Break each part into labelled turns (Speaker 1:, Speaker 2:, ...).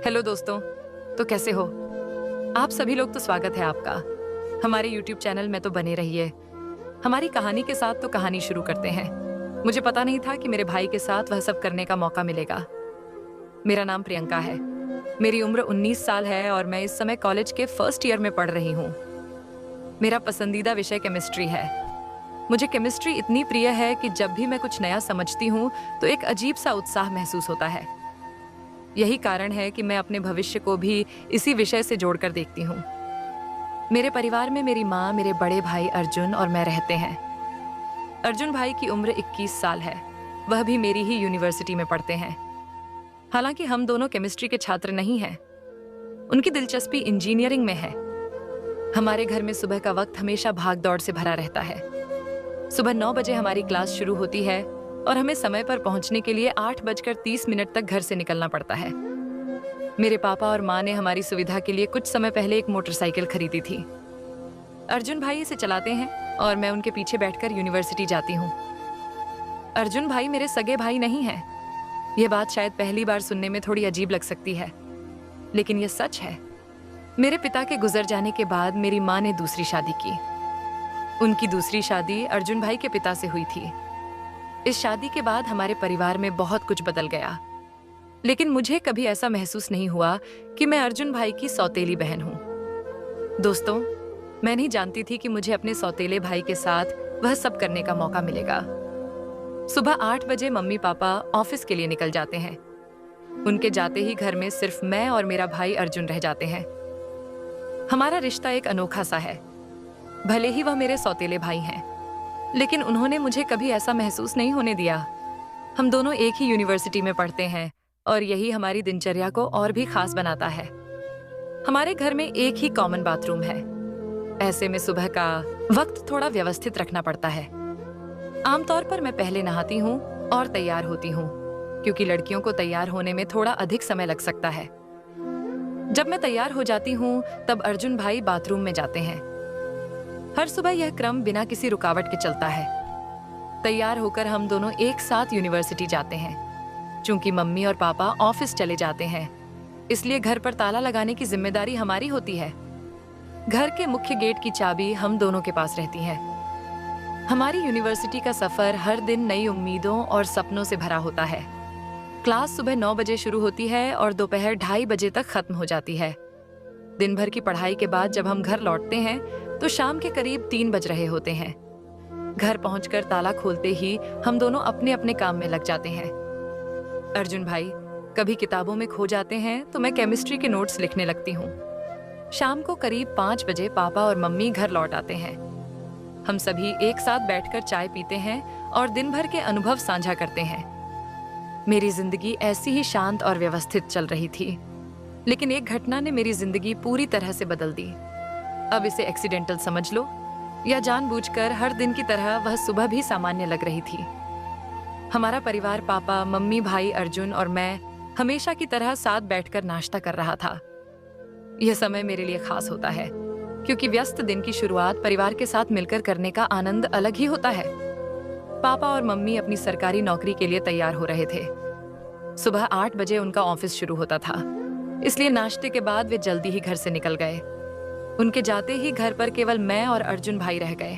Speaker 1: Hello दोस्तों, तो कैसे हो आप सभी लोग। तो स्वागत है आपका हमारे YouTube चैनल में। तो बने रहिए हमारी कहानी के साथ। तो कहानी शुरू करते हैं। मुझे पता नहीं था कि मेरे भाई के साथ वह सब करने का मौका मिलेगा। मेरा नाम प्रियंका है, मेरी उम्र 19 साल है और मैं इस समय कॉलेज के फर्स्ट ईयर में पढ़ रही हूँ। मेरा पसंदीदा विषय केमिस्ट्री है। मुझे केमिस्ट्री इतनी प्रिय है कि जब भी मैं कुछ नया समझती हूँ तो एक अजीब सा उत्साह महसूस होता है। यही कारण है कि मैं अपने भविष्य को भी इसी विषय से जोड़कर देखती हूँ। मेरे परिवार में मेरी माँ, मेरे बड़े भाई अर्जुन और मैं रहते हैं। अर्जुन भाई की उम्र 21 साल है। वह भी मेरी ही यूनिवर्सिटी में पढ़ते हैं। हालांकि हम दोनों केमिस्ट्री के छात्र नहीं हैं। उनकी दिलचस्पी इंजीनियरिंग में है। हमारे घर में सुबह का वक्त हमेशा भाग दौड़ से भरा रहता है। सुबह 9 बजे हमारी क्लास शुरू होती है और हमें समय पर पहुंचने के लिए 8:30 तक घर से निकलना पड़ता है। मेरे पापा और माँ ने हमारी सुविधा के लिए कुछ समय पहले एक मोटरसाइकिल खरीदी थी। अर्जुन भाई इसे चलाते हैं और मैं उनके पीछे बैठकर यूनिवर्सिटी जाती हूँ। अर्जुन भाई मेरे सगे भाई नहीं हैं। यह बात शायद पहली बार सुनने में थोड़ी अजीब लग सकती है, लेकिन यह सच है। मेरे पिता के गुजर जाने के बाद मेरी माँ ने दूसरी शादी की। उनकी दूसरी शादी अर्जुन भाई के पिता से हुई थी। इस शादी के बाद हमारे परिवार में बहुत कुछ बदल गया, लेकिन मुझे कभी ऐसा महसूस नहीं हुआ कि मैं अर्जुन भाई की सौतेली बहन हूं। दोस्तों, मैं नहीं जानती थी कि मुझे अपने सौतेले भाई के साथ वह सब करने का मौका मिलेगा। सुबह 8 बजे मम्मी पापा ऑफिस के लिए निकल जाते हैं। उनके जाते ही घर में सिर्फ मैं और मेरा भाई अर्जुन रह जाते हैं। हमारा रिश्ता एक अनोखा सा है। भले ही वह मेरे सौतेले भाई हैं, लेकिन उन्होंने मुझे कभी ऐसा महसूस नहीं होने दिया। हम दोनों एक ही यूनिवर्सिटी में पढ़ते हैं और यही हमारी दिनचर्या को और भी खास बनाता है। हमारे घर में एक ही कॉमन बाथरूम है। ऐसे में सुबह का वक्त थोड़ा व्यवस्थित रखना पड़ता है। आमतौर पर मैं पहले नहाती हूँ और तैयार होती हूँ, क्योंकि लड़कियों को तैयार होने में थोड़ा अधिक समय लग सकता है। जब मैं तैयार हो जाती हूँ तब अर्जुन भाई बाथरूम में जाते हैं। हर सुबह यह क्रम बिना किसी रुकावट के चलता है। तैयार होकर हम दोनों एक साथ यूनिवर्सिटी जाते हैं। चूंकि मम्मी और पापा ऑफिस चले जाते हैं, इसलिए घर पर ताला लगाने की जिम्मेदारी हमारी होती है। घर के मुख्य गेट की चाबी हम दोनों के पास रहती है। हमारी यूनिवर्सिटी का सफर हर दिन नई उम्मीदों और सपनों से भरा होता है। क्लास सुबह 9 बजे शुरू होती है और दोपहर 2:30 बजे तक खत्म हो जाती है। दिन भर की पढ़ाई के बाद जब हम घर लौटते हैं तो शाम के करीब 3 बज रहे होते हैं। घर पहुंचकर ताला खोलते ही हम दोनों अपने अपने काम में लग जाते हैं। अर्जुन भाई कभी किताबों में खो जाते हैं तो मैं केमिस्ट्री के नोट्स लिखने लगती हूँ। शाम को करीब 5 बजे पापा और मम्मी घर लौट आते हैं। हम सभी एक साथ बैठकर चाय पीते हैं और दिन भर के अनुभव साझा करते हैं। मेरी जिंदगी ऐसी ही शांत और व्यवस्थित चल रही थी, लेकिन एक घटना ने मेरी जिंदगी पूरी तरह से बदल दी। अब इसे एक्सीडेंटल समझ लो या जानबूझकर, हर दिन की तरह वह सुबह भी सामान्य लग रही थी। हमारा परिवार पापा, मम्मी, भाई अर्जुन और मैं हमेशा की तरह साथ बैठकर नाश्ता कर रहा था। यह समय मेरे लिए खास होता है, क्योंकि व्यस्त दिन की शुरुआत परिवार के साथ मिलकर करने का आनंद अलग ही होता है। पापा और मम्मी अपनी सरकारी नौकरी के लिए तैयार हो रहे थे। सुबह 8 बजे उनका ऑफिस शुरू होता था, इसलिए नाश्ते के बाद वे जल्दी ही घर से निकल गए। उनके जाते ही घर पर केवल मैं और अर्जुन भाई रह गए।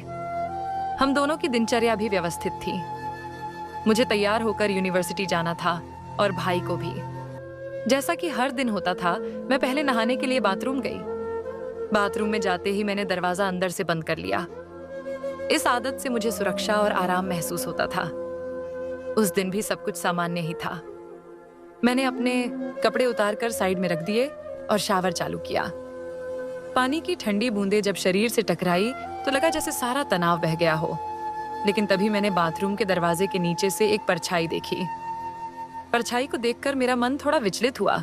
Speaker 1: हम दोनों की दिनचर्या भी व्यवस्थित थी। मुझे तैयार होकर यूनिवर्सिटी जाना था और भाई को भी। जैसा कि हर दिन होता था, मैं पहले नहाने के लिए बाथरूम गई। बाथरूम में जाते ही मैंने दरवाजा अंदर से बंद कर लिया। इस आदत से मुझे सुरक्षा और आराम महसूस होता था। उस दिन भी सब कुछ सामान्य ही था। मैंने अपने कपड़े उतारकर साइड में रख दिए और शावर चालू किया। पानी की ठंडी बूंदें जब शरीर से टकराई तो लगा जैसे सारा तनाव बह गया हो। लेकिन तभी मैंने बाथरूम के दरवाजे के नीचे से एक परछाई देखी। परछाई को देखकर मेरा मन थोड़ा विचलित हुआ।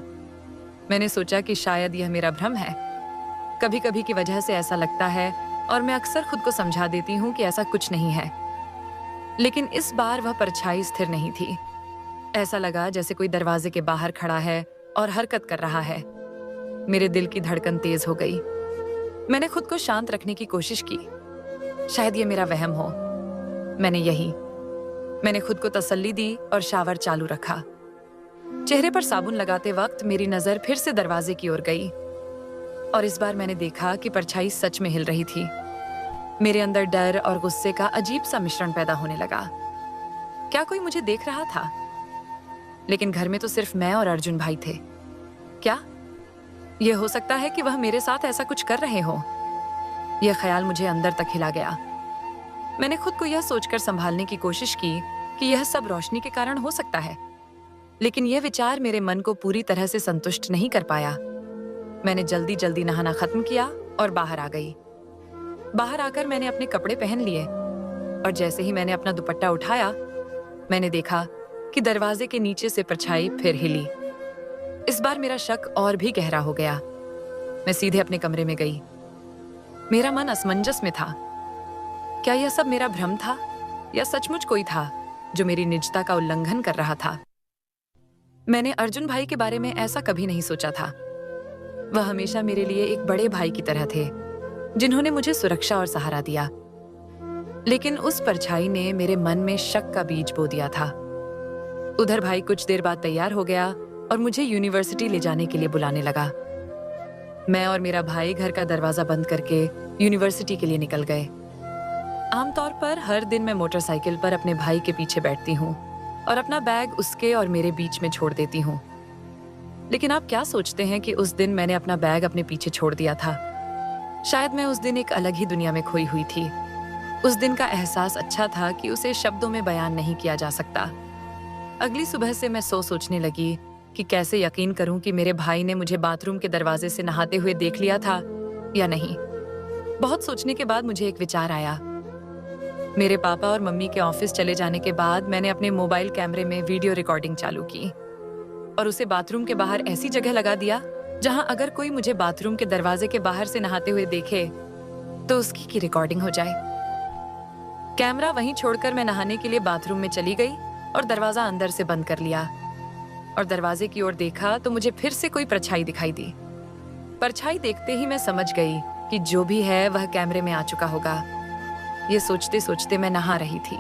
Speaker 1: मैंने सोचा कि शायद यह मेरा भ्रम है। कभी कभी की वजह से ऐसा लगता है और मैं अक्सर खुद को समझा देती हूँ कि ऐसा कुछ नहीं है। लेकिन इस बार वह परछाई स्थिर नहीं थी। ऐसा लगा जैसे कोई दरवाजे के बाहर खड़ा है और हरकत कर रहा है। मेरे दिल की धड़कन तेज हो गई। मैंने खुद को शांत रखने की कोशिश की। शायद ये मेरा वहम हो। मैंने खुद को तसल्ली दी और शावर चालू रखा। चेहरे पर साबुन लगाते वक्त मेरी नजर फिर से दरवाजे की ओर गई और इस बार मैंने देखा कि परछाई सच में हिल रही थी। मेरे अंदर डर और गुस्से का अजीब सा मिश्रण पैदा होने लगा। क्या कोई मुझे देख रहा था? लेकिन घर में तो सिर्फ मैं और अर्जुन भाई थे। क्या यह हो सकता है कि वह मेरे साथ ऐसा कुछ कर रहे हो? यह ख्याल मुझे अंदर तक हिला गया। मैंने खुद को यह सोचकर संभालने की कोशिश की कि यह सब रोशनी के कारण हो सकता है, लेकिन यह विचार मेरे मन को पूरी तरह से संतुष्ट नहीं कर पाया। मैंने जल्दी जल्दी नहाना खत्म किया और बाहर आ गई। बाहर आकर मैंने अपने कपड़े पहन लिए और जैसे ही मैंने अपना दुपट्टा उठाया, मैंने देखा कि दरवाजे के नीचे से परछाई फिर हिली। इस बार मेरा शक और भी गहरा हो गया। मैं सीधे अपने कमरे में गई। मेरा मन असमंजस में था। क्या यह सब मेरा भ्रम था या सचमुच कोई था जो मेरी निजता का उल्लंघन कर रहा था? मैंने अर्जुन भाई के बारे में ऐसा कभी नहीं सोचा था। वह हमेशा मेरे लिए एक बड़े भाई की तरह थे, जिन्होंने मुझे सुरक्षा और सहारा दिया। लेकिन उस परछाई ने मेरे मन में शक का बीज बो दिया था। उधर भाई कुछ देर बाद तैयार हो गया और मुझे यूनिवर्सिटी ले जाने के लिए बुलाने लगा। मैं और मेरा भाई घर का दरवाजा बंद करके यूनिवर्सिटी के लिए निकल गए। आमतौर पर हर दिन मैं मोटरसाइकिल पर अपने भाई के पीछे बैठती हूँ और अपना बैग उसके और मेरे बीच में छोड़ देती हूँ। लेकिन आप क्या सोचते हैं कि उस दिन मैंने अपना बैग अपने पीछे छोड़ दिया था? शायद मैं उस दिन एक अलग ही दुनिया में खोई हुई थी। उस दिन का एहसास अच्छा था कि उसे शब्दों में बयान नहीं किया जा सकता। अगली सुबह से मैं सोचने लगी कि कैसे यकीन करूं कि मेरे भाई ने मुझे बाथरूम के दरवाजे से नहाते हुए देख लिया था या नहीं। बहुत सोचने के बाद मुझे एक विचार आया। मेरे पापा और मम्मी के ऑफिस चले जाने के बाद मैंने अपने मोबाइल कैमरे में वीडियो रिकॉर्डिंग चालू की और उसे बाथरूम के बाहर ऐसी जगह लगा दिया जहां अगर कोई मुझे बाथरूम के दरवाजे के बाहर से नहाते हुए देखे तो उसकी की रिकॉर्डिंग हो जाए। कैमरा वहीं छोड़कर मैं नहाने के लिए बाथरूम में चली गई और दरवाजा अंदर से बंद कर लिया और दरवाजे की ओर देखा तो मुझे फिर से कोई परछाई दिखाई दी। परछाई देखते ही मैं समझ गई कि जो भी है वह कैमरे में आ चुका होगा। ये सोचते सोचते मैं नहा रही थी।